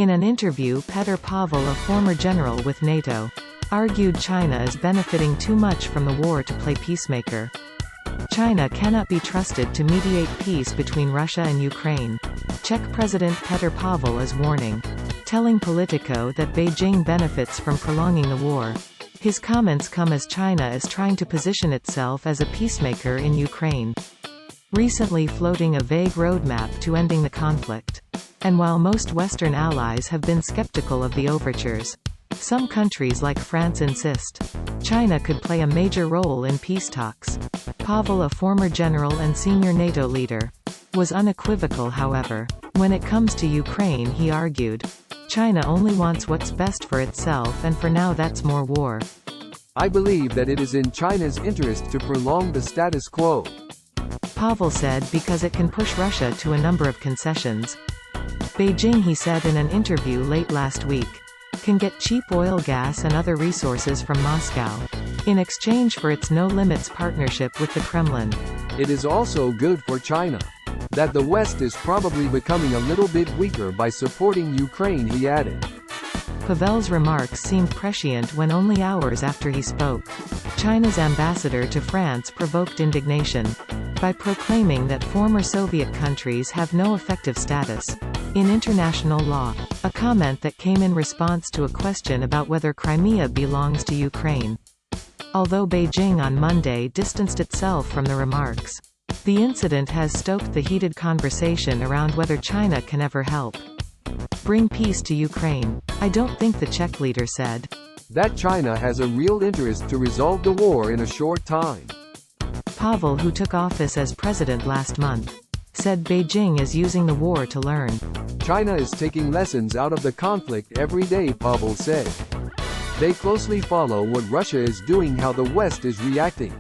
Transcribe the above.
In an interview, Petr Pavel, a former general with NATO, argued China is benefiting too much from the war to play peacemaker. China cannot be trusted to mediate peace between Russia and Ukraine. Czech President Petr Pavel is warning, telling Politico that Beijing benefits from prolonging the war. His comments come as China is trying to position itself as a peacemaker in Ukraine, recently floating a vague roadmap to ending the conflict. And while most Western allies have been skeptical of the overtures, some countries like France insist China could play a major role in peace talks. Pavel, a former general and senior NATO leader, was unequivocal. However, when it comes to Ukraine, he argued, China only wants what's best for itself, and for now that's more war. I believe that it is in China's interest to prolong the status quo, Pavel said, because it can push Russia to a number of concessions. Beijing, he said in an interview late last week, can get cheap oil, gas and other resources from Moscow, in exchange for its no-limits partnership with the Kremlin. It is also good for China that the West is probably becoming a little bit weaker by supporting Ukraine, he added. Pavel's remarks seemed prescient when only hours after he spoke, China's ambassador to France provoked indignation by proclaiming that former Soviet countries have no effective status in international law, a comment that came in response to a question about whether Crimea belongs to Ukraine. Although Beijing on Monday distanced itself from the remarks, the incident has stoked the heated conversation around whether China can ever help bring peace to Ukraine. I don't think, the Czech leader said, that China has a real interest to resolve the war in a short time. Pavel, who took office as president last month, said Beijing is using the war to learn. China is taking lessons out of the conflict every day, Pavel said. They closely follow what Russia is doing, how the West is reacting.